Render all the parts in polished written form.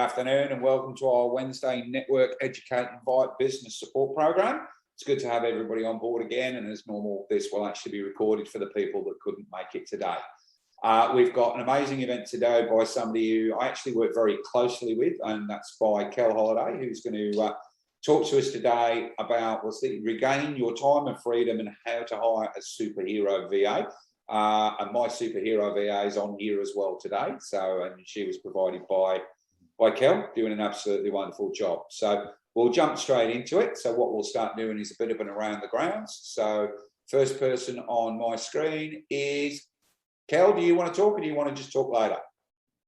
afternoon and welcome to our Wednesday Network Educate Invite Business Support Program. It's good to have everybody on board again, and as normal, this will actually be recorded for the people that couldn't make it today. We've got an amazing event today by somebody who I actually work very closely with, and that's by Kel Holiday, who's going to talk to us today about regain your time and freedom and how to hire a superhero VA. And my superhero VA is on here as well today. So, and she was provided by Kel, doing an absolutely wonderful job. So we'll jump straight into it. So what we'll start doing is a bit of an around the grounds. So first person on my screen is Kel. Do you want to talk, or do you want to just talk later?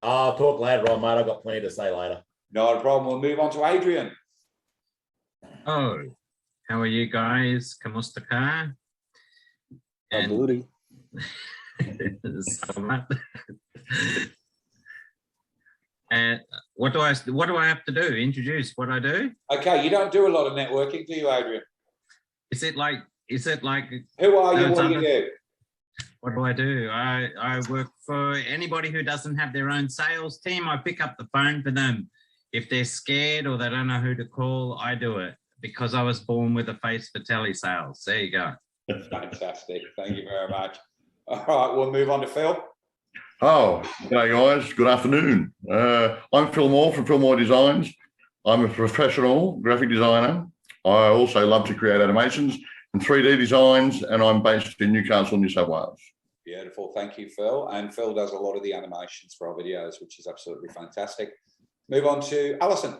I'll talk later on, mate. I've got plenty to say later. Not a problem. We'll move on to Adrian. Oh, how are you guys? Kamusta ka? And and what do I have to do? Introduce what I do? Okay, you don't do a lot of networking, do you, Adrian? Is it like who are you? What do you do? What do I do? I work for anybody who doesn't have their own sales team. I pick up the phone for them. If they're scared or they don't know who to call, I do it because I was born with a face for telesales. There you go. Fantastic. Thank you very much. All right, we'll move on to Phil. Oh, hey guys, good afternoon. I'm Phil Moore from Phil Moore Designs. I'm a professional graphic designer. I also love to create animations and 3D designs, and I'm based in Newcastle, New South Wales. Beautiful, thank you, Phil. And Phil does a lot of the animations for our videos, which is absolutely fantastic. Move on to Alison.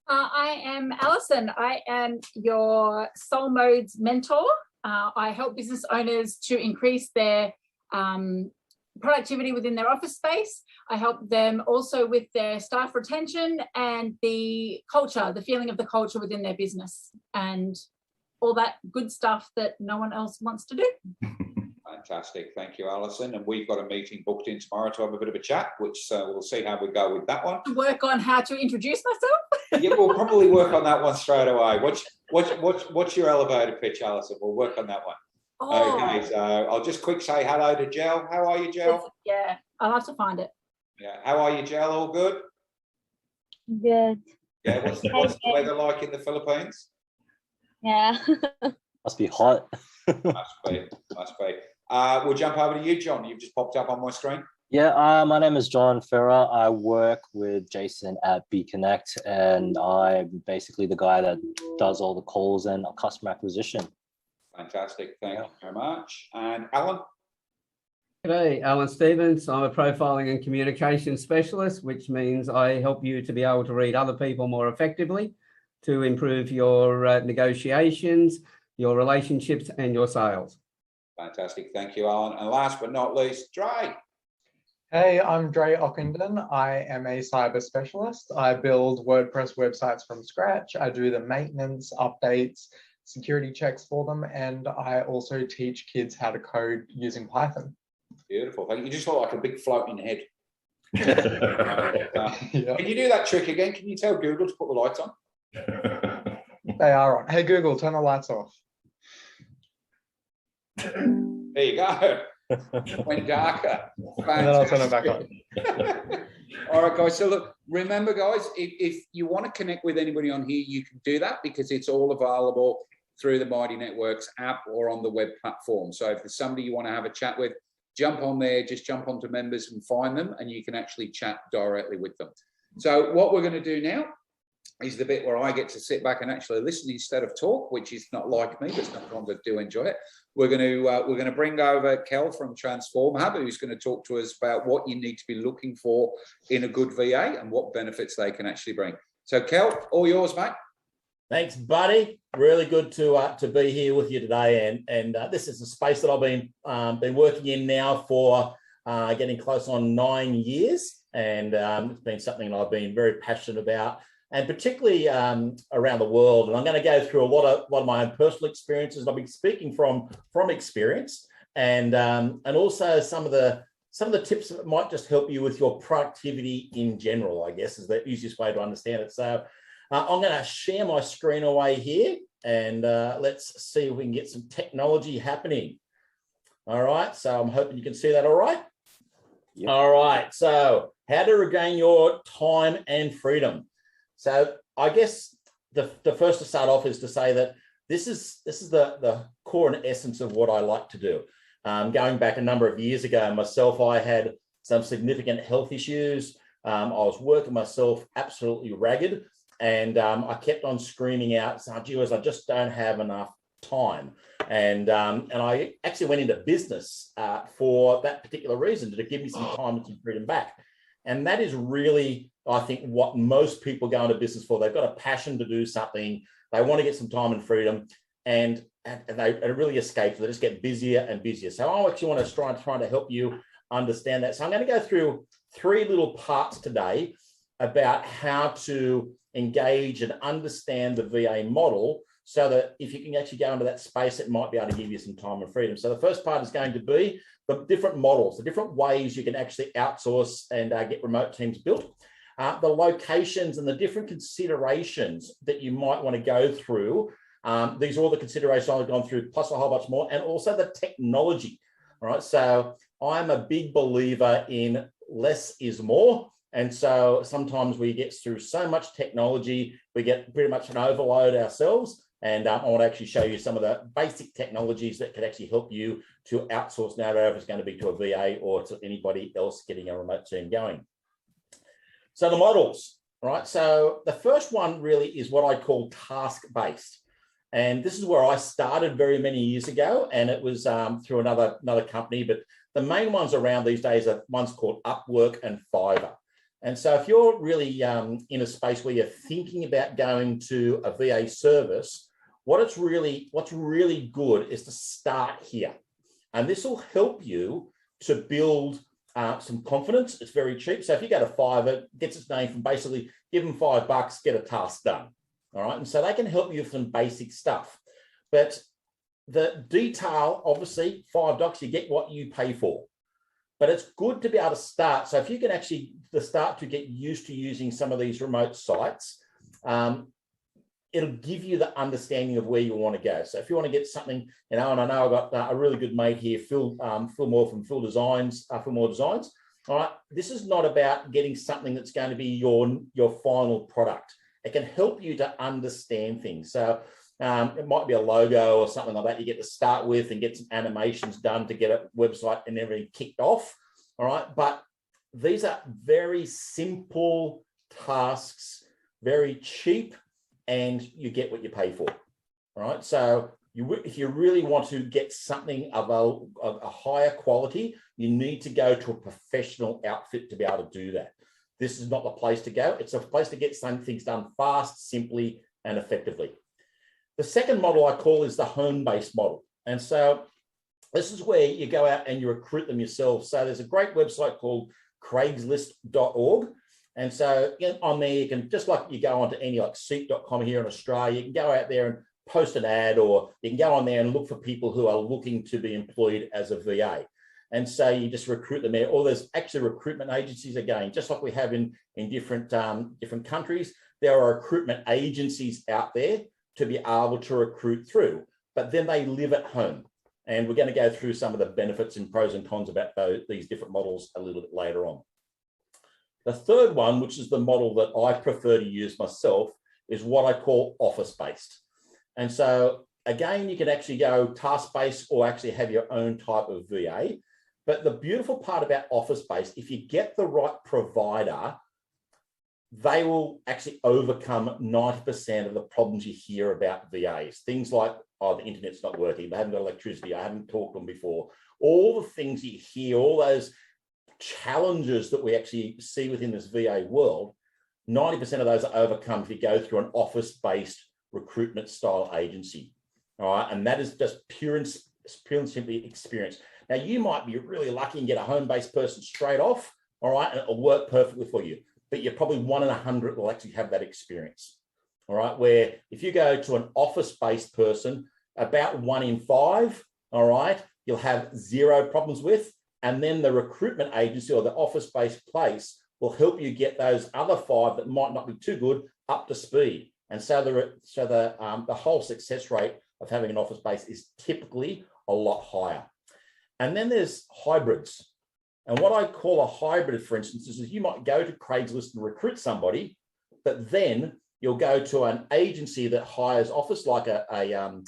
I am Alison. I am your Soul Modes mentor. I help business owners to increase their productivity within their office space. I help them also with their staff retention and the culture, the feeling of the culture within their business and all that good stuff that no one else wants to do. Fantastic. Thank you, Alison. And we've got a meeting booked in tomorrow to have a bit of a chat, which we'll see how we go with that one. Work on how to introduce myself. Yeah, we'll probably work on that one straight away. What's your elevator pitch, Alison? We'll work on that one. Oh. Okay, so I'll just quick say hello to Jel. How are you, Jel? Yeah, I'll have to find it. Yeah, how are you, Jel? All good? Good. Yeah, what's the weather like in the Philippines? Yeah. Must be hot. Must be. We'll jump over to you, John. You've just popped up on my screen. Yeah, my name is John Ferrer. I work with Jason at BConnect, and I'm basically the guy that does all the calls and customer acquisition. Fantastic. Thank you very much. And Alan? G'day, Alan Stevens. I'm a profiling and communication specialist, which means I help you to be able to read other people more effectively to improve your negotiations, your relationships, and your sales. Fantastic. Thank you, Alan. And last but not least, Dre. Hey, I'm Dre Ockenden. I am a cyber specialist. I build WordPress websites from scratch. I do the maintenance, updates, security checks for them, and I also teach kids how to code using Python. Beautiful. You just look like a big floating head. Yeah. Can you do that trick again? Can you tell Google to put the lights on? They are on. Hey, Google, turn the lights off. There you go. Went darker. And then I'll turn it back on. All right, guys. So look, remember, guys, if you want to connect with anybody on here, you can do that because it's all available through the Mighty Networks app or on the web platform. So if there's somebody you want to have a chat with, jump on there, just jump onto members and find them, and you can actually chat directly with them. So what we're going to do now is the bit where I get to sit back and actually listen instead of talk, which is not like me, but sometimes I do enjoy it. We're going to bring over Kel from Transformational, who's going to talk to us about what you need to be looking for in a good VA and what benefits they can actually bring. So Kel, all yours, mate. Thanks, buddy. Really good to be here with you today, and this is a space that I've been working in now for getting close on 9 years, and it's been something that I've been very passionate about. And particularly around the world. And I'm going to go through a lot of my own personal experiences. I'll be speaking from experience, and also some of the tips that might just help you with your productivity in general, I guess, is the easiest way to understand it. So I'm going to share my screen away here, and let's see if we can get some technology happening. All right. So I'm hoping you can see that all right. Yep. All right. So how to regain your time and freedom. So I guess the first to start off is to say that this is the core and essence of what I like to do. Going back a number of years ago, myself, I had some significant health issues. I was working myself absolutely ragged, and I kept on screaming out, "Gee whiz, I just don't have enough time." And I actually went into business for that particular reason, to give me some time and some freedom back. And that is really, I think, what most people go into business for. They've got a passion to do something. They want to get some time and freedom, and they really escape. They just get busier and busier. So I actually want to try to help you understand that. So I'm going to go through 3 little parts today about how to engage and understand the VA model, so that if you can actually go into that space, it might be able to give you some time and freedom. So the first part is going to be the different models, the different ways you can actually outsource and get remote teams built, the locations and the different considerations that you might want to go through. These are all the considerations I've gone through, plus a whole bunch more, and also the technology. All right, so I'm a big believer in less is more. And so sometimes we get through so much technology, we get pretty much an overload ourselves. And I want to actually show you some of the basic technologies that could actually help you to outsource now, whether it's going to be to a VA or to anybody else getting a remote team going. So the models, right? So the first one really is what I call task-based. And this is where I started very many years ago, and it was through another company. But the main ones around these days are ones called Upwork and Fiverr. And so if you're really in a space where you're thinking about going to a VA service, what's really good is to start here. And this will help you to build some confidence. It's very cheap. So if you go to Fiverr, it gets its name from basically give them $5, get a task done. All right. And so they can help you with some basic stuff. But the detail, obviously, $5, you get what you pay for. But it's good to be able to start. So if you can actually start to get used to using some of these remote sites, it'll give you the understanding of where you want to go. So if you want to get something, and I know I've got a really good mate here, Phil Moore from Phil Moore Designs. All right, this is not about getting something that's going to be your final product. It can help you to understand things. So it might be a logo or something like that you get to start with and get some animations done to get a website and everything kicked off. All right, but these are very simple tasks, very cheap, and you get what you pay for. All right, so if you really want to get something of a higher quality, you need to go to a professional outfit to be able to do that. This is not the place to go. It's a place to get some things done fast, simply, and effectively. The second model I call is the home-based model. And so this is where you go out and you recruit them yourself. So there's a great website called Craigslist.org. And so on there, you can, just like you go onto any like Seek.com here in Australia, you can go out there and post an ad, or you can go on there and look for people who are looking to be employed as a VA. And so you just recruit them there. Or there's actually recruitment agencies, again, just like we have in different countries. There are recruitment agencies out there to be able to recruit through, but then they live at home. And we're going to go through some of the benefits and pros and cons about these different models a little bit later on. The third one, which is the model that I prefer to use myself, is what I call office-based. And so again, you can actually go task-based or actually have your own type of VA. But the beautiful part about office-based, if you get the right provider, they will actually overcome 90% of the problems you hear about VAs. Things like, oh, the internet's not working, they haven't got electricity, I haven't talked to them before. All the things you hear, all those challenges that we actually see within this VA world, 90% of those are overcome if you go through an office-based recruitment style agency. All right, and that is just pure and simply experience. Now, you might be really lucky and get a home-based person straight off, all right, and it'll work perfectly for you. But you're probably 1 in 100 will actually have that experience, all right? Where if you go to an office-based person, about 1 in 5, all right, you'll have 0 problems with, and then the recruitment agency or the office-based place will help you get those other 5 that might not be too good up to speed. And so the whole success rate of having an office base is typically a lot higher. And then there's hybrids. And what I call a hybrid, for instance, is you might go to Craigslist and recruit somebody, but then you'll go to an agency that hires office, like an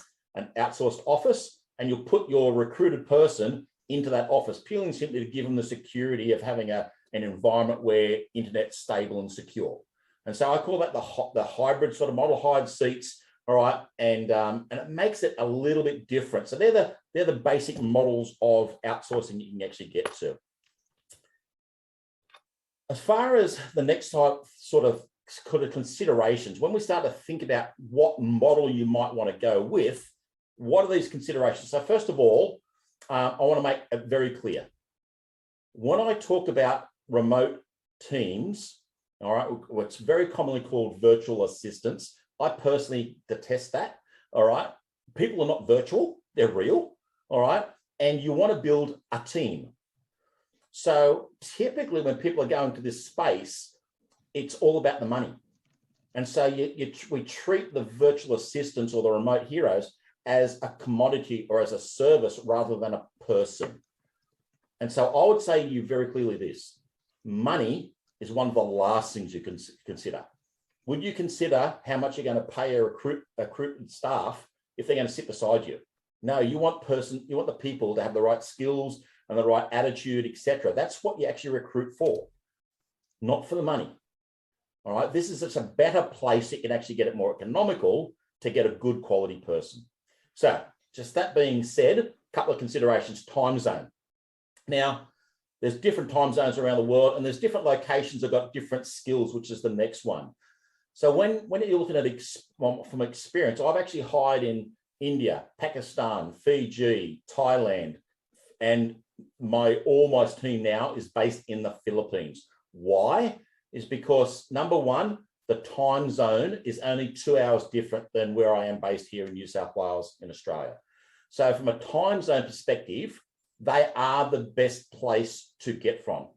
outsourced office, and you'll put your recruited person into that office, purely and simply to give them the security of having an environment where internet's stable and secure. And so I call that the hybrid sort of model, hybrid seats, all right, and it makes it a little bit different. So they're the basic models of outsourcing you can actually get to. As far as the next type sort of considerations, when we start to think about what model you might want to go with, what are these considerations? So first of all, I want to make it very clear. When I talk about remote teams, all right, what's very commonly called virtual assistants, I personally detest that, all right? People are not virtual, they're real, all right? And you want to build a team. So typically when people are going to this space, it's all about the money. And so we treat the virtual assistants or the remote heroes as a commodity or as a service rather than a person. And so I would say to you very clearly this: money is one of the last things you can consider. Would you consider how much you're going to pay a recruited staff if they're going to sit beside you? No, you want the people to have the right skills and the right attitude, etc. That's what you actually recruit for, not for the money. All right, this is just a better place that you can actually get it more economical to get a good quality person. So just that being said, a couple of considerations. Time zone. Now, there's different time zones around the world, and there's different locations that have got different skills, which is the next one. So when you're looking at from experience, I've actually hired in India, Pakistan, Fiji, Thailand, and all my team now is based in the Philippines. Why? Is because number one, the time zone is only 2 hours different than where I am based here in New South Wales in Australia. So from a time zone perspective, they are the best place to get from.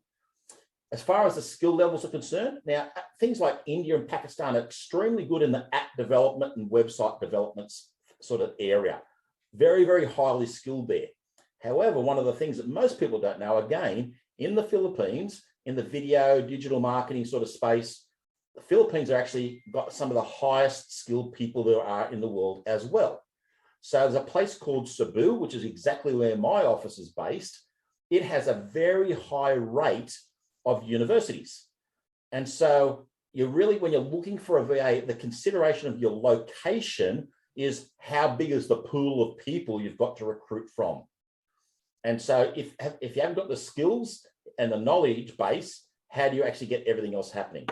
As far as the skill levels are concerned, now things like India and Pakistan are extremely good in the app development and website development sort of area. Very, very highly skilled there. However, one of the things that most people don't know, again, in the Philippines, in the video, digital marketing sort of space, the Philippines are actually got some of the highest skilled people there are in the world as well. So there's a place called Cebu, which is exactly where my office is based. It has a very high rate of universities. And so you really, when you're looking for a VA, the consideration of your location is how big is the pool of people you've got to recruit from. And so if you haven't got the skills and the knowledge base, how do you actually get everything else happening?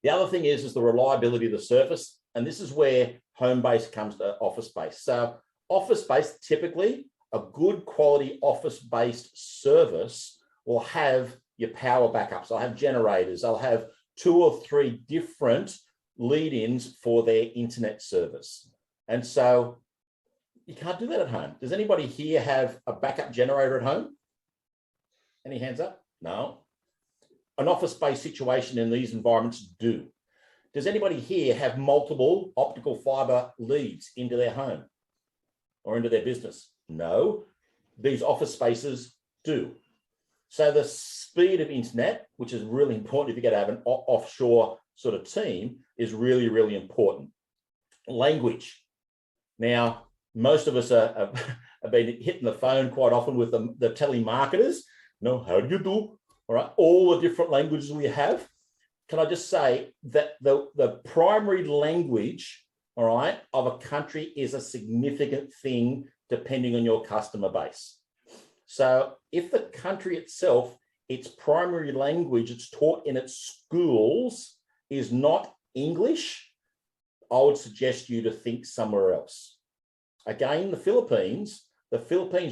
The other thing is the reliability of the service. And this is where home base comes to office base. So office based, typically a good quality office-based service will have your power backups. They'll have generators. They'll have 2 or 3 different lead-ins for their internet service. And so you can't do that at home. Does anybody here have a backup generator at home? Any hands up? No. An office-based situation in these environments do. Does anybody here have multiple optical fiber leads into their home or into their business? No. These office spaces do. So the speed of internet, which is really important if you're going to have an offshore sort of team, is really, really important. Language. Now, most of us have been hitting the phone quite often with the telemarketers. No, how do you do? All right, all the different languages we have. Can I just say that the primary language, all right, of a country is a significant thing depending on your customer base. So if the country itself, its primary language it's taught in its schools is not English, I would suggest you to think somewhere else. Again, the Philippines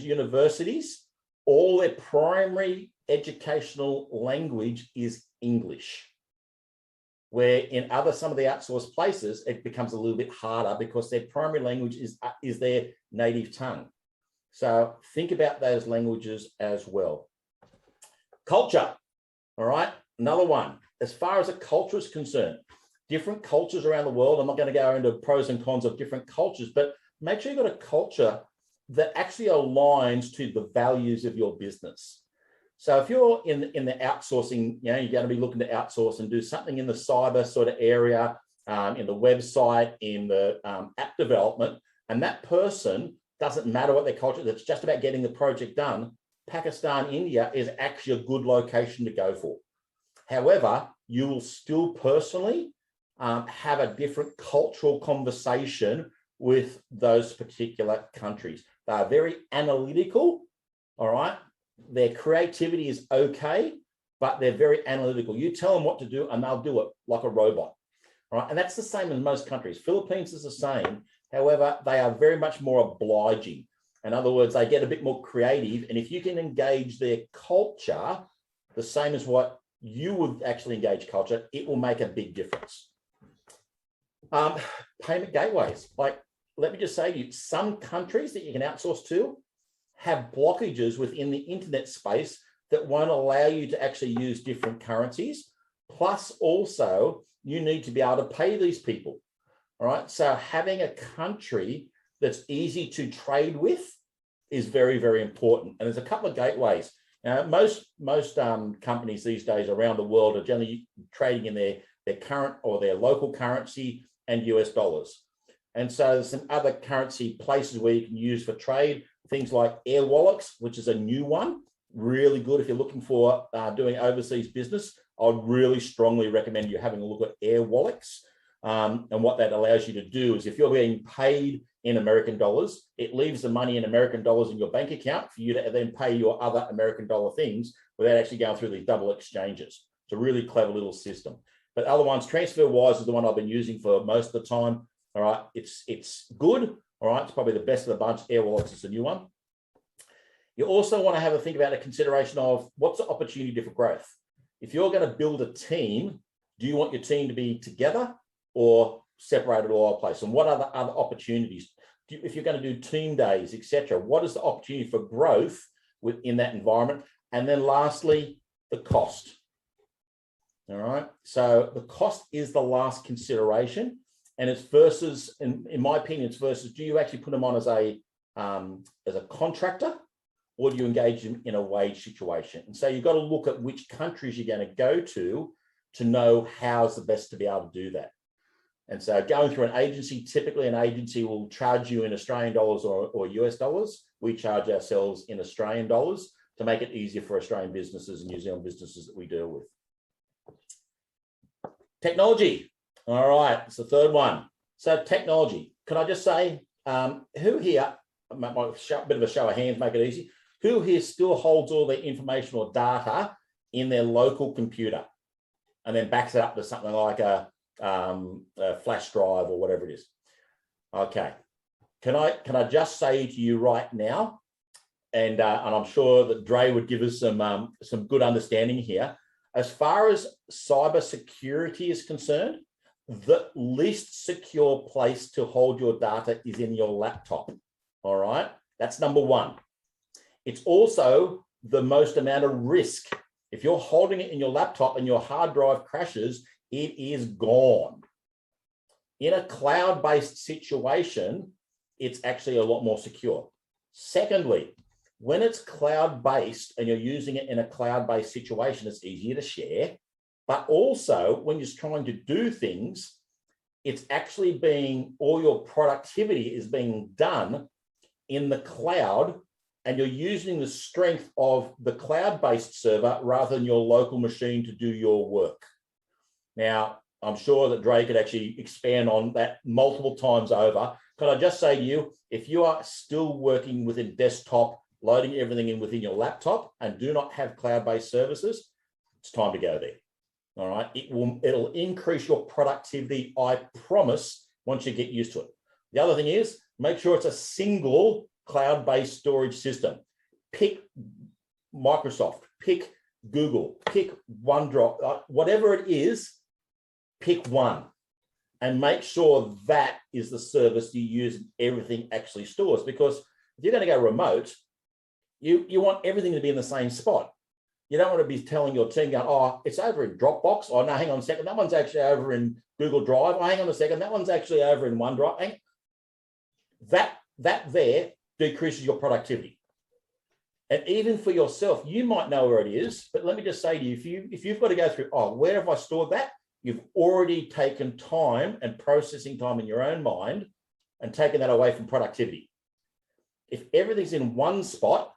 universities, all their primary educational language is English. Where in some of the outsourced places, it becomes a little bit harder because their primary language is their native tongue. So think about those languages as well. Culture, all right, another one. As far as a culture is concerned, different cultures around the world, I'm not going to go into pros and cons of different cultures, but make sure you've got a culture that actually aligns to the values of your business. So if you're in the outsourcing, you're going to be looking to outsource and do something in the cyber sort of area, in the website, in the app development, and that person doesn't matter what their culture is, it's just about getting the project done. Pakistan, India is actually a good location to go for. However, you will still personally have a different cultural conversation with those particular countries. They are very analytical, all right? Their creativity is okay, but they're very analytical. You tell them what to do and they'll do it like a robot, all right? And that's the same in most countries. Philippines is the same. However, they are very much more obliging. In other words, they get a bit more creative. And if you can engage their culture, the same as what you would actually engage culture, it will make a big difference. Payment gateways. Like, let me just say to you, some countries that you can outsource to have blockages within the internet space that won't allow you to actually use different currencies. Plus, also, you need to be able to pay these people. All right. So having a country that's easy to trade with is very, very important. And there's a couple of gateways. Most companies these days around the world are generally trading in their current or their local currency and US dollars. And so there's some other currency places where you can use for trade, things like Air Wallets, which is a new one, really good if you're looking for doing overseas business. I'd really strongly recommend you having a look at Air Wallets. And what that allows you to do is if you're being paid in American dollars, it leaves the money in American dollars in your bank account for you to then pay your other American dollar things without actually going through these double exchanges. It's a really clever little system. But other ones, TransferWise is the one I've been using for most of the time. All right, it's good. All right, it's probably the best of the bunch. Air Wallets is a new one. You also want to have a think about a consideration of what's the opportunity for growth. If you're going to build a team, do you want your team to be together or separated all over the place? And what are the other opportunities? If you're going to do team days, etc., what is the opportunity for growth within that environment? And then lastly, the cost. All right. So the cost is the last consideration. And it's versus, in my opinion, it's versus, do you actually put them on as a contractor or do you engage them in a wage situation? And so you've got to look at which countries you're going to go to know how's the best to be able to do that. And so going through an agency, typically an agency will charge you in Australian dollars or US dollars. We charge ourselves in Australian dollars to make it easier for Australian businesses and New Zealand businesses that we deal with. Technology. All right, it's the third one. So technology. Can I just say, who here, a bit of a show of hands, make it easy, who here still holds all their information or data in their local computer and then backs it up to something like a flash drive or whatever it is? Okay. Can I just say to you right now, and I'm sure that Dre would give us some good understanding here, as far as cyber security is concerned, the least secure place to hold your data is in your laptop. All right, that's number one. It's also the most amount of risk. If you're holding it in your laptop and your hard drive crashes, it is gone. In a cloud-based situation, it's actually a lot more secure. Secondly, when it's cloud-based and you're using it in a cloud-based situation, it's easier to share. But also, when you're trying to do things, it's actually all your productivity is being done in the cloud, and you're using the strength of the cloud-based server rather than your local machine to do your work. Now, I'm sure that Dre could actually expand on that multiple times over. Can I just say to you, if you are still working within desktop, loading everything in within your laptop and do not have cloud-based services, it's time to go there. All right, it'll increase your productivity, I promise, once you get used to it. The other thing is, make sure it's a single cloud-based storage system. Pick Microsoft, pick Google, pick OneDrive, whatever it is, pick one. And make sure that is the service you use and everything actually stores. Because if you're going to go remote, you want everything to be in the same spot. You don't want to be telling your team, going, oh, it's over in Dropbox. Oh, no, hang on a second. That one's actually over in Google Drive. Oh, hang on a second. That one's actually over in OneDrive. That there decreases your productivity. And even for yourself, you might know where it is, but let me just say to you, if you've got to go through, oh, where have I stored that? You've already taken time and processing time in your own mind and taken that away from productivity. If everything's in one spot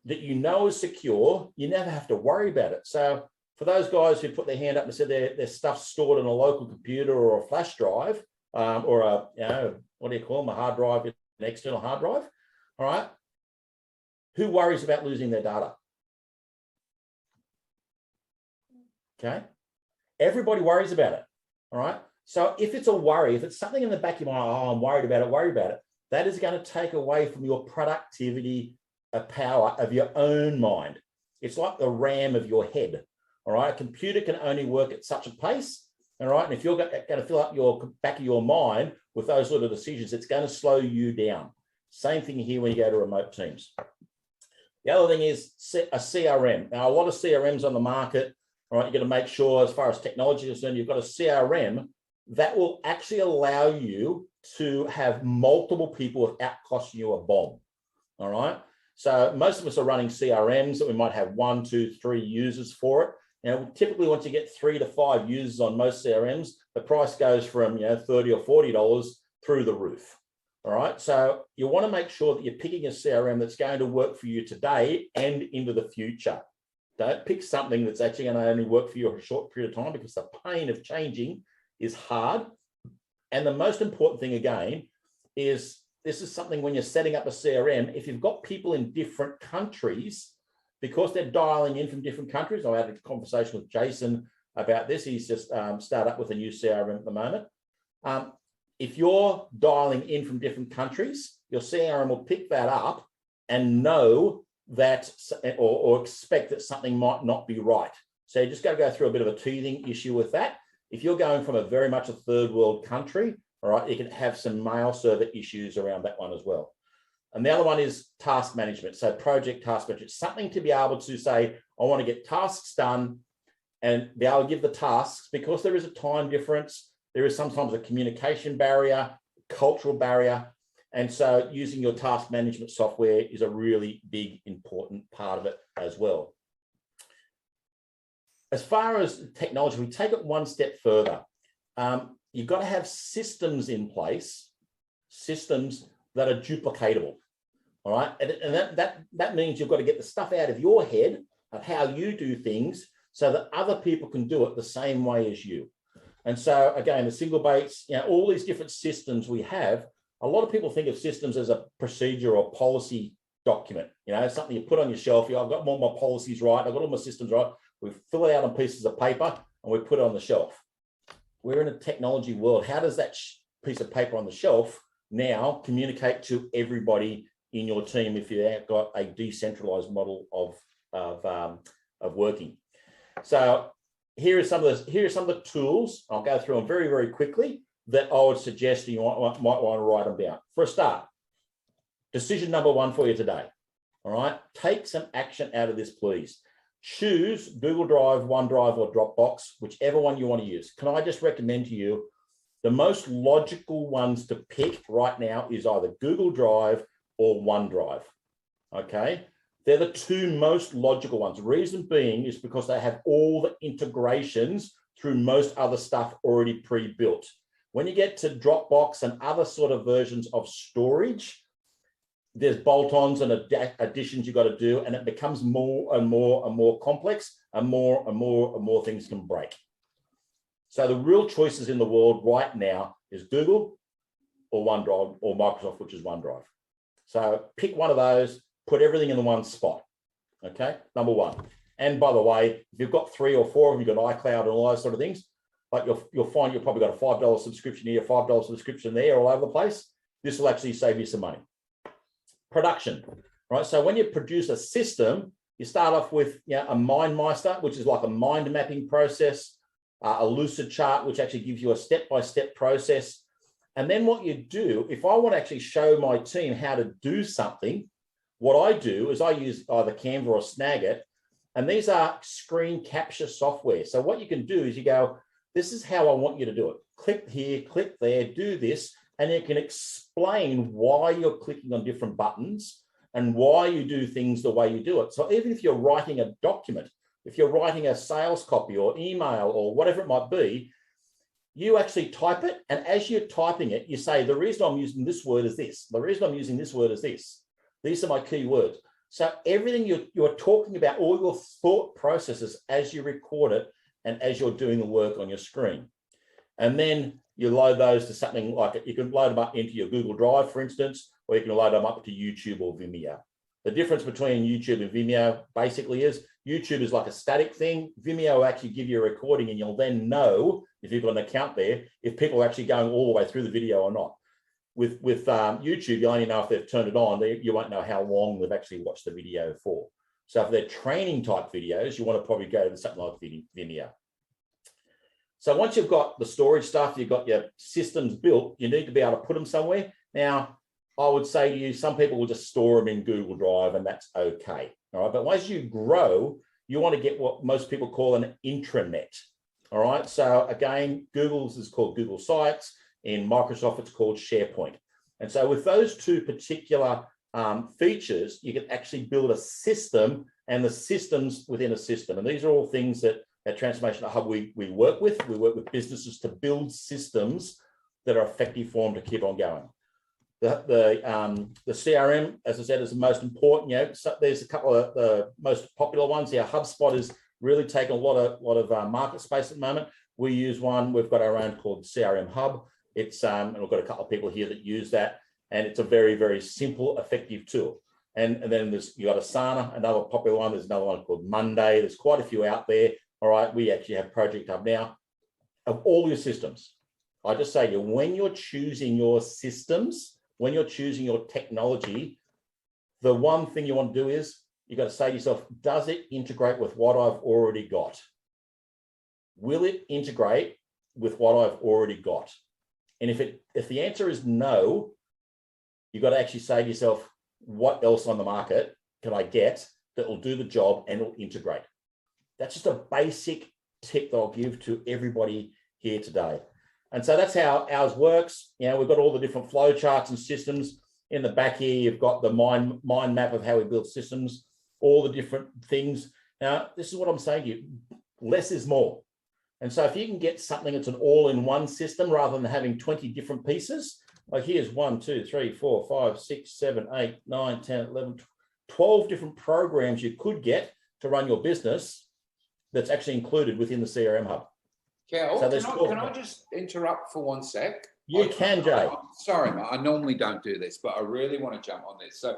that you know is secure, you never have to worry about it. So for those guys who put their hand up and said their stuff's stored on a local computer or a flash drive, or a, what do you call them, a hard drive, an external hard drive, all right? Who worries about losing their data? Okay. Everybody worries about it. All right. So if it's a worry, if it's something in the back of your mind, oh, I'm worried about it, that is going to take away from your productivity, power of your own mind. It's like the RAM of your head. All right. A computer can only work at such a pace. All right. And if you're going to fill up your back of your mind with those sort of decisions, it's going to slow you down. Same thing here when you go to remote teams. The other thing is a CRM. Now, a lot of CRMs on the market, all right, you've got to make sure as far as technology is concerned, you've got a CRM that will actually allow you to have multiple people without costing you a bomb, all right? So most of us are running CRMs that we might have 1, 2, 3 users for it. Now, typically once you get 3 to 5 users on most CRMs, the price goes from $30 or $40 through the roof. All right, so you want to make sure that you're picking a CRM that's going to work for you today and into the future. Don't pick something that's actually going to only work for you for a short period of time, because the pain of changing is hard. And the most important thing, again, is this is something when you're setting up a CRM, if you've got people in different countries, because they're dialing in from different countries. I had a conversation with Jason about this. He's just started up with a new CRM at the moment. If you're dialing in from different countries, your CRM will pick that up and know that or expect that something might not be right. So you just got to go through a bit of a teething issue with that. If you're going from a very much a third world country, all right, you can have some mail server issues around that one as well. And the other one is task management. So project task management, something to be able to say, I want to get tasks done and be able to give the tasks, because there is a time difference. There is sometimes a communication barrier, cultural barrier. And so using your task management software is a really big, important part of it as well. As far as technology, we take it one step further. You've got to have systems in place, systems that are duplicatable. All right. And that means you've got to get the stuff out of your head of how you do things so that other people can do it the same way as you. And so again, the single baits, all these different systems we have, a lot of people think of systems as a procedure or policy document, something you put on your shelf. I've got all my policies right. I've got all my systems right. We fill it out on pieces of paper and we put it on the shelf. We're in a technology world. How does that piece of paper on the shelf now communicate to everybody in your team if you've got a decentralized model of working? So here are some of the tools. I'll go through them very, very quickly that I would suggest you might want to write them down. For a start, decision number 1 for you today. All right, take some action out of this, please. Choose Google Drive, OneDrive, or Dropbox, whichever one you want to use. Can I just recommend to you, the most logical ones to pick right now is either Google Drive or OneDrive. Okay. They're the 2 most logical ones. Reason being is because they have all the integrations through most other stuff already pre-built. When you get to Dropbox and other sort of versions of storage, there's bolt-ons and additions you've got to do, and it becomes more and more and more complex, and more things can break. So the real choices in the world right now is Google or OneDrive, or Microsoft, which is OneDrive. So pick one of those, put everything in the one spot. Okay, number 1. And by the way, if you've got 3 or 4 of them, you've got iCloud and all those sort of things, like you'll find you've probably got a $5 subscription here, $5 subscription there, all over the place. This will actually save you some money. Production, right? So when you produce a system, you start off with a MindMeister, which is like a mind mapping process, a Lucid chart, which actually gives you a step-by-step process. And then what you do, if I want to actually show my team how to do something, what I do is I use either Canva or Snagit, and these are screen capture software. So what you can do is you go, this is how I want you to do it. Click here, click there, do this, and you can explain why you're clicking on different buttons and why you do things the way you do it. So even if you're writing a document, if you're writing a sales copy or email or whatever it might be, you actually type it. And as you're typing it, you say, the reason I'm using this word is this. The reason I'm using this word is this. These are my key words. So everything you're talking about, all your thought processes as you record it and as you're doing the work on your screen. And then you load those to something like, you can load them up into your Google Drive, for instance, or you can load them up to YouTube or Vimeo. The difference between YouTube and Vimeo basically is YouTube is like a static thing. Vimeo will actually give you a recording, and you'll then know, if you've got an account there, if people are actually going all the way through the video or not. With YouTube, you only know if they've turned it on. You won't know how long they've actually watched the video for. So if they're training type videos, you want to probably go to something like Vimeo. So once you've got the storage stuff, you've got your systems built, you need to be able to put them somewhere. Now, I would say to you, some people will just store them in Google Drive, and that's okay. All right. But once you grow, you want to get what most people call an intranet. All right. So again, Google's is called Google Sites. In Microsoft, it's called SharePoint. And so with those two particular features, you can actually build a system and the systems within a system. And these are all things that at Transformational Hub we work with. We work with businesses to build systems that are effective for them to keep on going. The CRM, as I said, is the most important. You know, so there's a couple of the most popular ones. Yeah, HubSpot is really taking a lot of market space at the moment. We use one. We've got our own called CRM Hub. It's and we've got a couple of people here that use that, and it's a very, very simple, effective tool. And then you got Asana, another popular one. There's another one called Monday. There's quite a few out there. All right, we actually have Project Hub now of all your systems. I just say to you, when you're choosing your systems, when you're choosing your technology, the one thing you want to do is you got to say to yourself, does it integrate with what I've already got? Will it integrate with what I've already got? And if the answer is no, you've got to actually say to yourself, what else on the market can I get that will do the job and will integrate? That's just a basic tip that I'll give to everybody here today. And so that's how ours works. You know, we've got all the different flow charts and systems. In the back here, you've got the mind map of how we build systems, all the different things. Now, this is what I'm saying to you, less is more. And so if you can get something that's an all-in-one system rather than having 20 different pieces, like here's 1, 2, 3, 4, 5, 6, 7, 8, 9, 10, 11, 12 different programs you could get to run your business that's actually included within the CRM Hub. Kel, So can I just interrupt for 1 sec? You can, Jay. Sorry, mate. I normally don't do this, but I really want to jump on this. So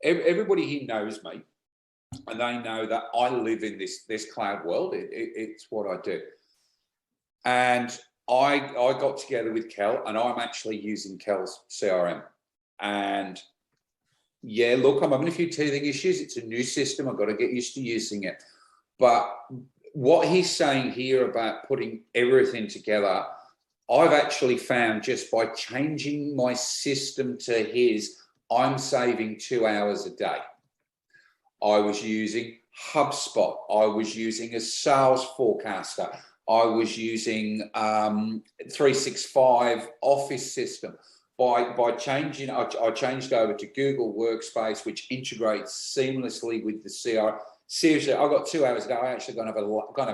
everybody here knows me, and they know that I live in this cloud world. It's what I do. And I got together with Kel, and I'm actually using Kel's CRM. And yeah, look, I'm having a few teething issues. It's a new system. I've got to get used to using it. But what he's saying here about putting everything together, I've actually found just by changing my system to his, I'm saving 2 hours a day. I was using HubSpot. I was using a sales forecaster. I was using 365 Office system. By changing, I changed over to Google Workspace, which integrates seamlessly with the CRM. Seriously, I've got 2 hours a day. I actually going to have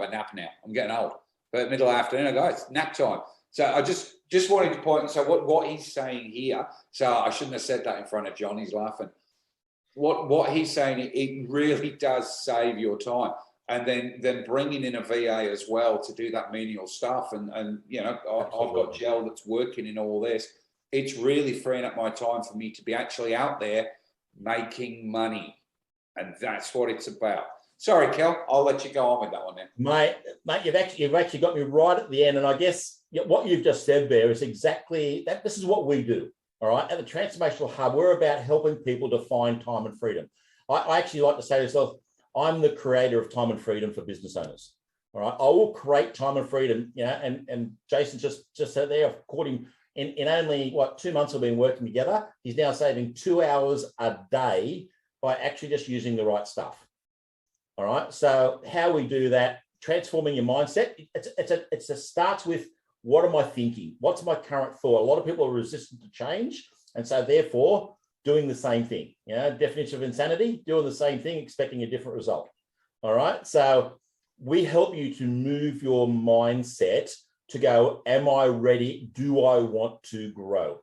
a nap now. I'm getting old. But middle afternoon, I go, it's nap time. So I just wanted to point. So what he's saying here. So I shouldn't have said that in front of John. He's laughing. What he's saying, it really does save your time. And then bringing in a VA as well to do that menial stuff. And you know, I've got Gel that's working in all this. It's really freeing up my time for me to be actually out there making money. And that's what it's about. Sorry, Kel, I'll let you go on with that one then. Mate, you've actually got me right at the end. And I guess what you've just said there is exactly that. This is what we do. All right. At the Transformational Hub, we're about helping people to find time and freedom. I actually like to say to myself, I'm the creator of time and freedom for business owners. All right. I will create time and freedom. You know, and Jason just said there, I've caught him in only 2 months we've been working together. He's now saving 2 hours a day by actually just using the right stuff. All right. So how we do that, transforming your mindset, it starts with, what am I thinking? What's my current thought? A lot of people are resistant to change. And so therefore, doing the same thing. Definition of insanity, doing the same thing, expecting a different result. All right. So we help you to move your mindset to go, am I ready? Do I want to grow?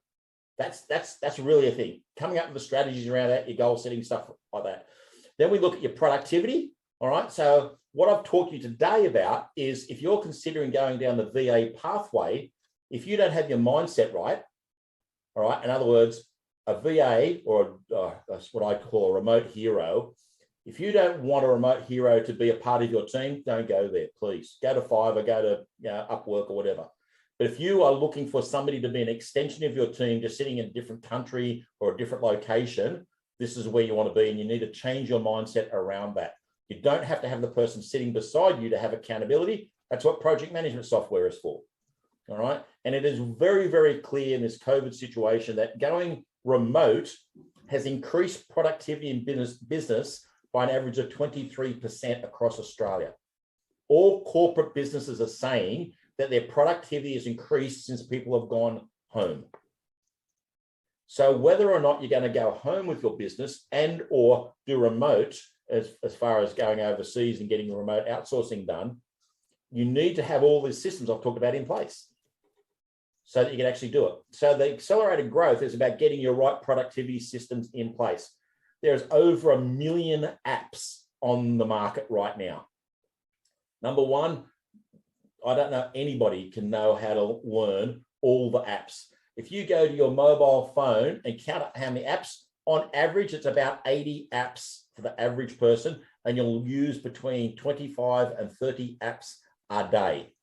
That's really a thing. Coming up with the strategies around that, your goal setting, stuff like that. Then we look at your productivity. All right. So what I've talked to you today about is if you're considering going down the VA pathway, if you don't have your mindset right, all right, in other words, a VA or that's what I call a remote hero. If you don't want a remote hero to be a part of your team, don't go there, please. Go to Fiverr, go to Upwork or whatever. But if you are looking for somebody to be an extension of your team, just sitting in a different country or a different location, this is where you want to be, and you need to change your mindset around that. You don't have to have the person sitting beside you to have accountability. That's what project management software is for. All right. And it is very, very clear in this COVID situation that going remote has increased productivity in business by an average of 23% across Australia. All corporate businesses are saying that their productivity has increased since people have gone home. So whether or not you're going to go home with your business and or do remote, as far as going overseas and getting the remote outsourcing done, you need to have all these systems I've talked about in place so that you can actually do it. So the accelerated growth is about getting your right productivity systems in place. There's over 1 million apps on the market right now. Number one, I don't know anybody can know how to learn all the apps. If you go to your mobile phone and count up how many apps, on average, it's about 80 apps for the average person, and you'll use between 25 and 30 apps a day.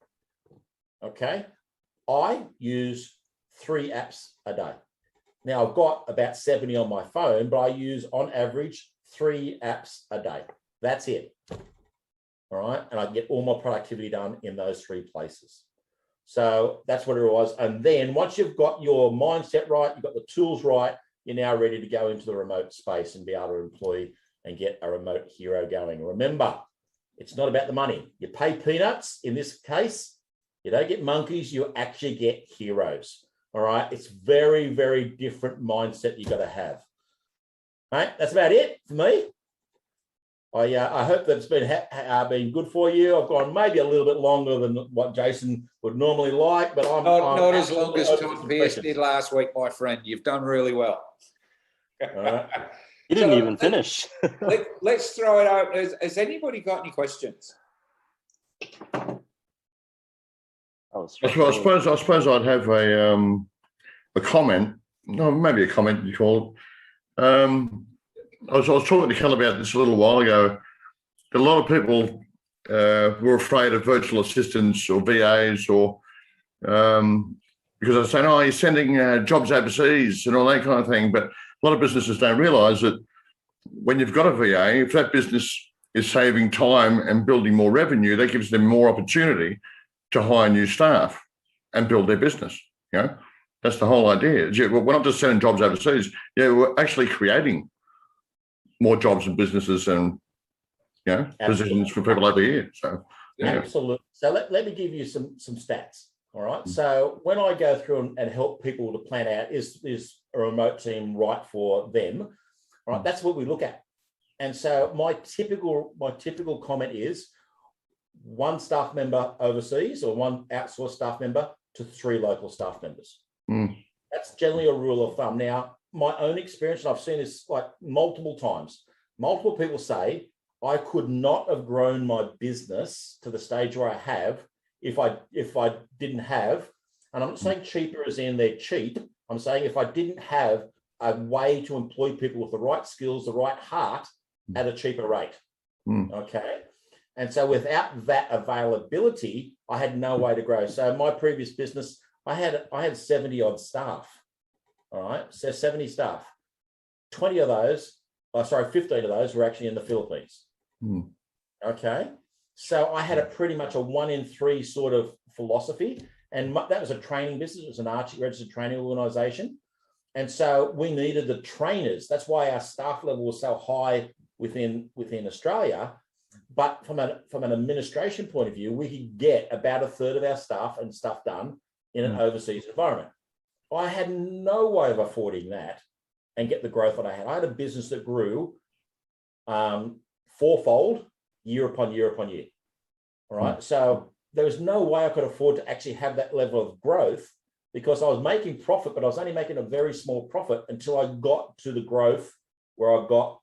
Okay? I use 3 apps a day. Now, I've got about 70 on my phone, but I use, on average, 3 apps a day. That's it. All right? And I can get all my productivity done in those 3 places. So that's what it was. And then once you've got your mindset right, you've got the tools right, you're now ready to go into the remote space and be able to employ and get a remote hero going. Remember, it's not about the money. You pay peanuts in this case. You don't get monkeys, you actually get heroes. All right. It's very, very different mindset you've got to have. All right. That's about it for me. I hope that it's been good for you. I've gone maybe a little bit longer than what Jason would normally like, but I'm not as long as Tom Pierce did last week, my friend. You've done really well. All right. You didn't even finish. Let's throw it out. Has anybody got any questions? I suppose I'd have a comment. No, maybe a comment you call it. I was talking to Kel about this a little while ago. A lot of people were afraid of virtual assistants or VAs, or because I was saying, oh, you're sending jobs overseas and all that kind of thing. But a lot of businesses don't realise that when you've got a VA, if that business is saving time and building more revenue, that gives them more opportunity to hire new staff and build their business. You know, that's the whole idea. We're not just sending jobs overseas. Yeah, we're actually creating more jobs and businesses and positions for people over here. So absolutely. So let me give you some stats. All right. So when I go through and help people to plan out, is a remote team right for them? All right. That's what we look at. And so my typical comment is 1 staff member overseas or 1 outsourced staff member to 3 local staff members. That's generally a rule of thumb. Now, my own experience, and I've seen this like multiple times, multiple people say, I could not have grown my business to the stage where I have if I didn't have, and I'm not saying cheaper as in they're cheap, I'm saying if I didn't have a way to employ people with the right skills, the right heart at a cheaper rate. Okay. And so without that availability, I had no way to grow. So my previous business, I had 70 odd staff. All right. So 70 staff, 15 of those were actually in the Philippines. Okay. So I had pretty much a 1 in 3 sort of philosophy. And that was a training business. It was an ARCHI registered training organization. And so we needed the trainers. That's why our staff level was so high within Australia. But from an administration point of view, we could get about 1/3 of our staff and stuff done in an overseas environment. I had no way of affording that and get the growth that I had. I had a business that grew fourfold year upon year upon year. All right. So there was no way I could afford to actually have that level of growth because I was making profit, but I was only making a very small profit until I got to the growth where I got,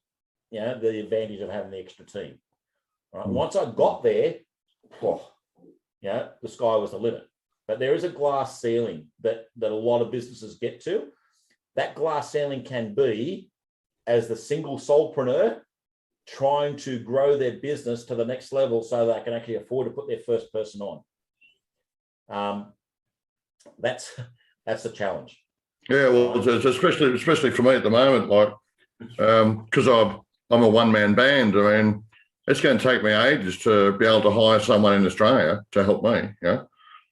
you know, the advantage of having the extra team. All right. Once I got there, you know, the sky was the limit. But there is a glass ceiling that a lot of businesses get to. That glass ceiling can be as the single solopreneur trying to grow their business to the next level so they can actually afford to put their first person on. That's the challenge. Yeah, well, it's especially for me at the moment, like because I'm a one-man band. I mean, it's going to take me ages to be able to hire someone in Australia to help me. Yeah,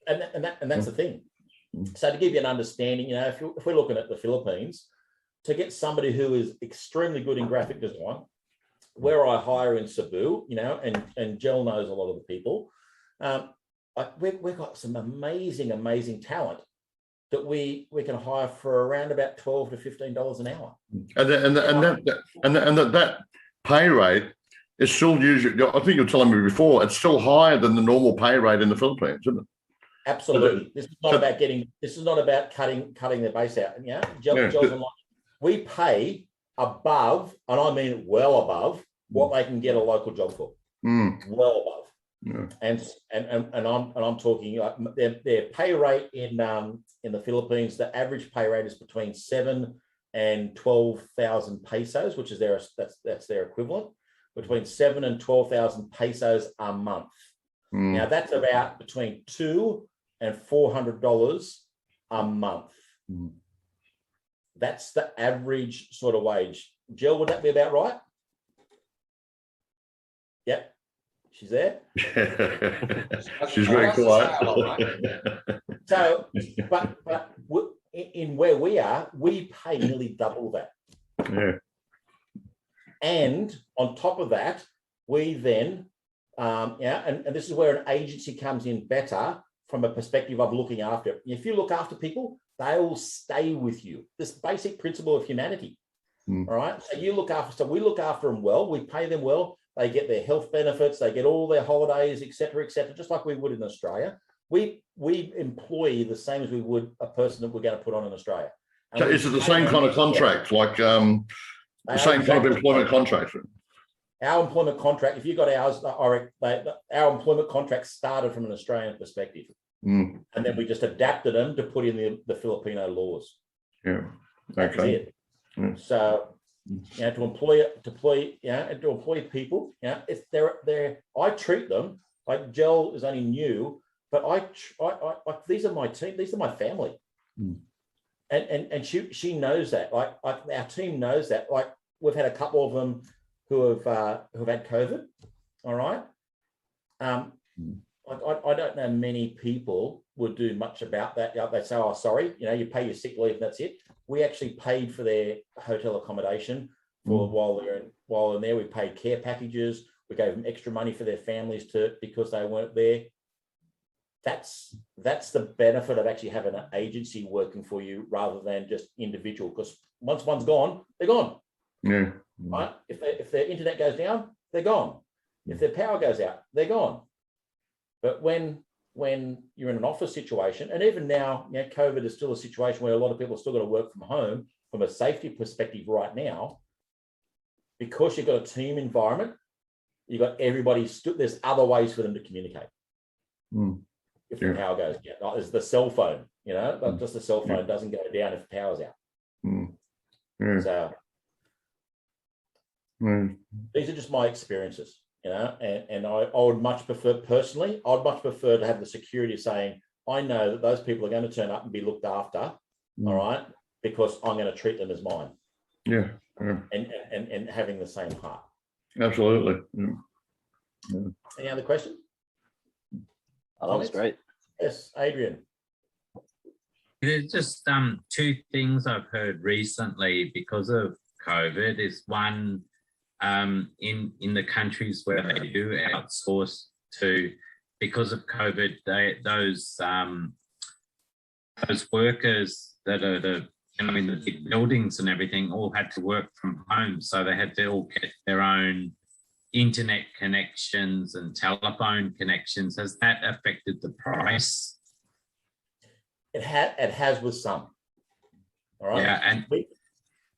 and that's the thing. So to give you an understanding, you know, if we're looking at the Philippines, to get somebody who is extremely good in graphic design, where I hire in Cebu, you know, and Jill knows a lot of the people, we've got some amazing talent that we can hire for around about $12 to $15 an hour. And that pay rate is still usually, I think you're telling me before, it's still higher than the normal pay rate in the Philippines, isn't it? Absolutely. This is not about cutting their base out. Yeah, Jill's online. We pay above, and I mean well above, what they can get a local job for. Well above. Yeah. And I'm talking like their pay rate in the Philippines, the average pay rate is between 7,000 and 12,000 pesos, which is that's their equivalent, between 7,000 and 12,000 pesos a month. Now that's about between $200 and $400 a month. That's the average sort of wage. Jill, would that be about right? Yep. She's there. She's very quiet. So, but in where we are, we pay nearly double that. Yeah. And on top of that, we then, and this is where an agency comes in better from a perspective of looking after it. If you look after people, they will stay with you. This basic principle of humanity. All right. So we look after them well, we pay them well, they get their health benefits, they get all their holidays, etc., just like we would in Australia. We employ the same as we would a person that we're going to put on in Australia. And so is it the same kind of contract, like the same kind of employment contract? Our employment contract, if you got ours, our employment contract started from an Australian perspective. And then we just adapted them to put in the Filipino laws. Yeah. That's it. So, you know, to employ people, you know, if they're I treat them like Jill is only new, but I like these are my team, these are my family, and she knows that. Like our team knows that. Like we've had a couple of them who have had COVID. All right. Like I don't know many people would do much about that. They say, "Oh, sorry, you know, you pay your sick leave, and that's it." We actually paid for their hotel accommodation for while they're in there. We paid care packages. We gave them extra money for their families because they weren't there. That's the benefit of actually having an agency working for you rather than just individual. Because once one's gone, they're gone. Yeah. Right. If their internet goes down, they're gone. If their power goes out, they're gone. But when you're in an office situation, and even now, you know, COVID is still a situation where a lot of people are still got to work from home from a safety perspective right now, because you've got a team environment, you've got everybody, there's other ways for them to communicate. If the power goes down, like there's the cell phone, you know, but just the cell phone doesn't go down if the power's out. So these are just my experiences. You know, and I would much prefer, personally, I'd much prefer to have the security of saying, I know that those people are going to turn up and be looked after, all right, because I'm going to treat them as mine. Yeah. And having the same heart. Absolutely. Any other questions? Oh, that was great. Yes, Adrian. There's just two things I've heard recently because of COVID is one, in the countries where they do outsource to, because of COVID, those workers that are the you know, in the big buildings and everything, all had to work from home. So they had to all get their own internet connections and telephone connections. Has that affected the price? It has with some. All right. Yeah, and we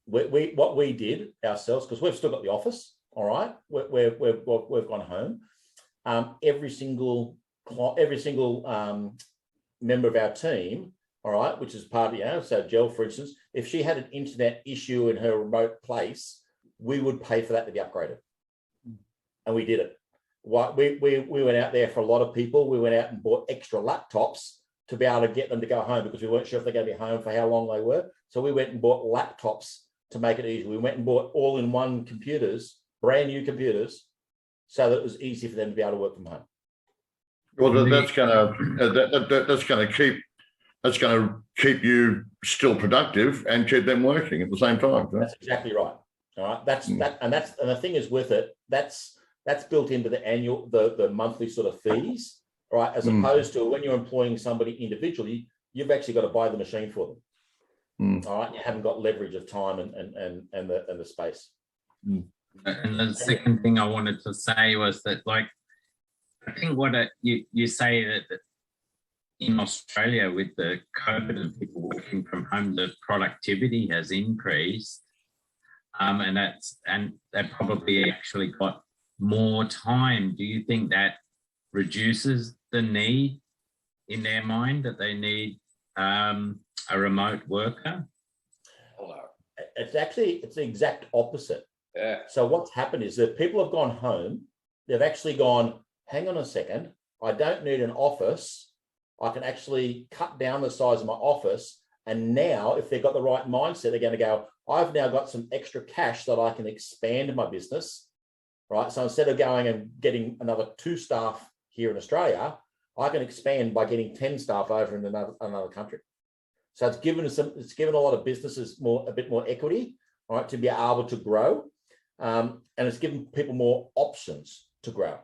what we did ourselves, because we've still got the office. All right, we've gone home. Every single member of our team, all right, which is part of, you know, so Jill, for instance, if she had an internet issue in her remote place, we would pay for that to be upgraded. And we did it. We went out there for a lot of people. We went out and bought extra laptops to be able to get them to go home, because we weren't sure if they're going to be home for how long they were. So we went and bought laptops to make it easy. We went and bought all-in-one computers, brand new computers, so that it was easy for them to be able to work from home. Well, that's going to keep you still productive and keep them working at the same time. That's exactly right. All right. And the thing is with it, that's built into the monthly sort of fees, right? As opposed to when you're employing somebody individually, you've actually got to buy the machine for them. All right. You haven't got leverage of time and the space. And the second thing I wanted to say was that, like, I think what you say that in Australia with the COVID and people working from home, the productivity has increased, and they probably actually got more time. Do you think that reduces the need in their mind that they need a remote worker? It's the exact opposite. Yeah. So what's happened is that people have gone home. They've actually gone, hang on a second, I don't need an office. I can actually cut down the size of my office. And now, if they've got the right mindset, they're going to go, I've now got some extra cash that I can expand my business, right? So instead of going and getting another 2 staff here in Australia, I can expand by getting 10 staff over in another country. So it's given a lot of businesses a bit more equity, right, to be able to grow. And it's given people more options to grow.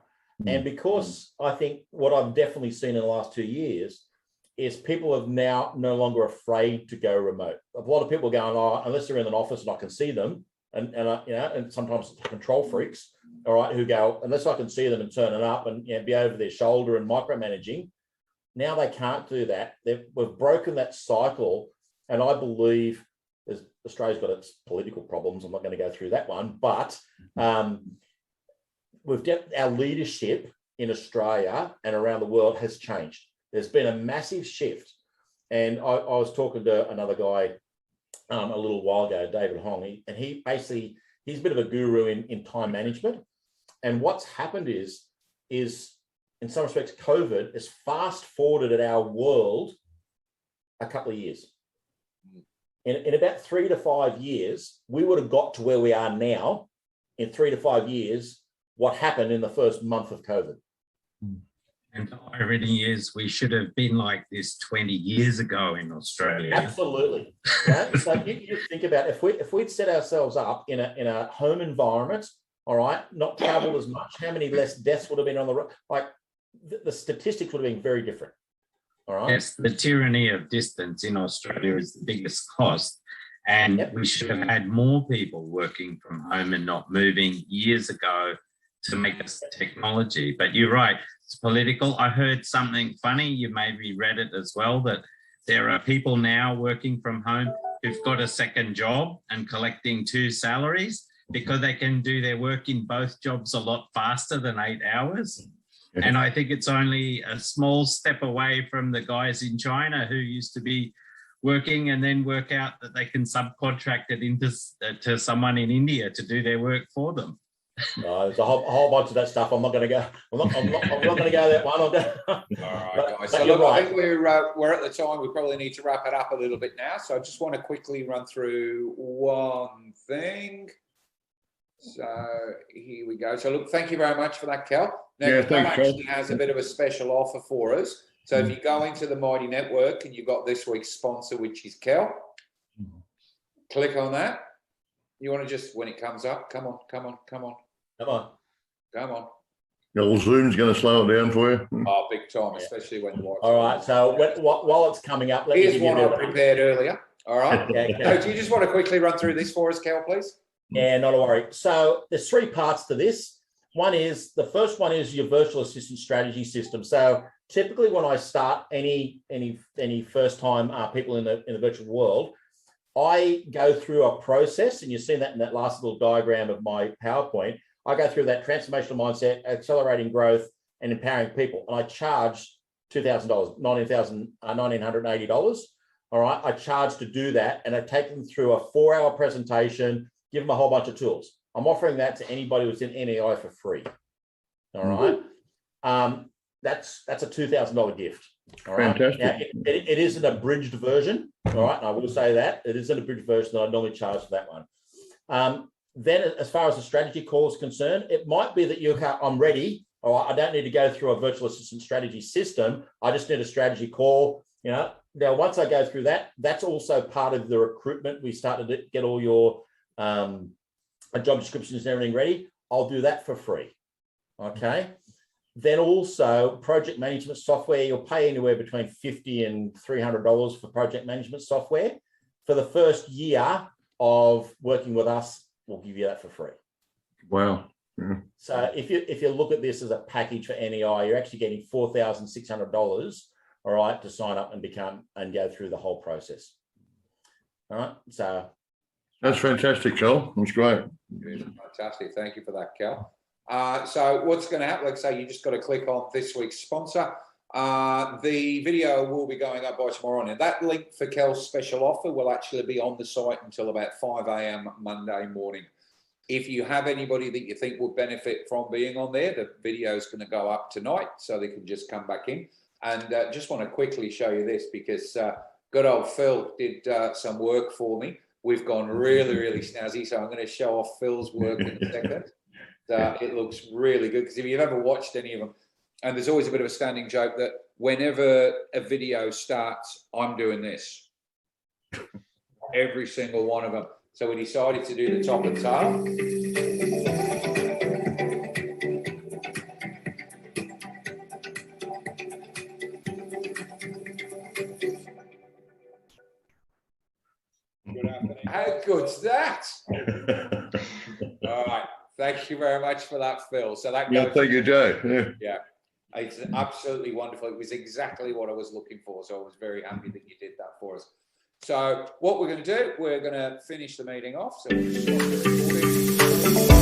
And because I think what I've definitely seen in the last 2 years is people are now no longer afraid to go remote. A lot of people are going, oh, unless they're in an office and I can see them, and sometimes control freaks, all right, who go, unless I can see them and turn it up and be over their shoulder and micromanaging. Now they can't do that. We've broken that cycle, and I believe Australia's got its political problems. I'm not going to go through that one, but our leadership in Australia and around the world has changed. There's been a massive shift. And I was talking to another guy a little while ago, David Hong, and he's a bit of a guru in time management. And what's happened is in some respects, COVID has fast forwarded our world a couple of years. In about 3 to 5 years, we would have got to where we are now in 3 to 5 years, what happened in the first month of COVID. And the irony is we should have been like this 20 years ago in Australia. Absolutely. Right? So you think about if we'd set ourselves up in a home environment, all right, not traveled as much, how many less deaths would have been on the road? Like the statistics would have been very different. All right. Yes, the tyranny of distance in Australia is the biggest cost. And we should have had more people working from home and not moving years ago to make us technology. But you're right, it's political. I heard something funny, you maybe read it as well, that there are people now working from home who've got a second job and collecting 2 salaries because they can do their work in both jobs a lot faster than 8 hours. And I think it's only a small step away from the guys in China who used to be working and then work out that they can subcontract it into to someone in India to do their work for them. No, there's a whole bunch of that stuff. I'm not going to go. I'm not going to go that one. All right, guys. So look, I think we're at the time. We probably need to wrap it up a little bit now. So I just want to quickly run through one thing. So here we go. So look, thank you very much for that, Kel. Now, Kel actually has a bit of a special offer for us. So if you go into the Mighty Network and you've got this week's sponsor, which is Kel, click on that. You want to just, when it comes up, come on. Your Zoom's going to slow it down for you. Big time, especially when the wife's all right, so while it's coming up, here's one I prepared earlier. All right. Yeah, Do you just want to quickly run through this for us, Kel, please? Yeah, not a worry. So there's three parts to this. The first one is your virtual assistant strategy system. So typically when I start any first time people in the virtual world, I go through a process, and you've seen that in that last little diagram of my PowerPoint. I go through that transformational mindset, accelerating growth, and empowering people. And I charge $2,000, $1,980. All right. I charge to do that, and I take them through a 4-hour presentation, give them a whole bunch of tools. I'm offering that to anybody who's in NEI for free. All right. That's a $2,000 gift. All right. Fantastic. Now, it is an abridged version. All right. And I will say that it is an abridged version that I normally charge for that one. Then as far as the strategy call is concerned, it might be that I'm ready. All right. I don't need to go through a virtual assistant strategy system. I just need a strategy call. Now, once I go through that, that's also part of the recruitment. We started to get all your job descriptions and everything ready. I'll do that for free. Okay. Then also project management software, you'll pay anywhere between $50 and $300 for project management software. For the first year of working with us, we'll give you that for free. Wow. Yeah. So if you look at this as a package for NEI, you're actually getting $4,600, all right, to sign up and go through the whole process. All right. So that's fantastic, Kel. That's great. Fantastic. Thank you for that, Kel. So what's going to happen? Like I say, you just got to click on this week's sponsor. The video will be going up by tomorrow morning. That link for Kel's special offer will actually be on the site until about 5 a.m. Monday morning. If you have anybody that you think would benefit from being on there, the video is going to go up tonight, so they can just come back in. And just want to quickly show you this, because good old Phil did some work for me. We've gone really, really snazzy, so I'm going to show off Phil's work in a second. It looks really good, because if you've ever watched any of them, and there's always a bit of a standing joke that whenever a video starts, I'm doing this. Every single one of them. So we decided to do the top and tail. Good afternoon. How good's that? All right. Thank you very much for that, Phil. So that goes. Thank you, Joe. Yeah. It's absolutely wonderful. It was exactly what I was looking for. So I was very happy that you did that for us. So what we're going to do, we're going to finish the meeting off. So we'll stop the recording.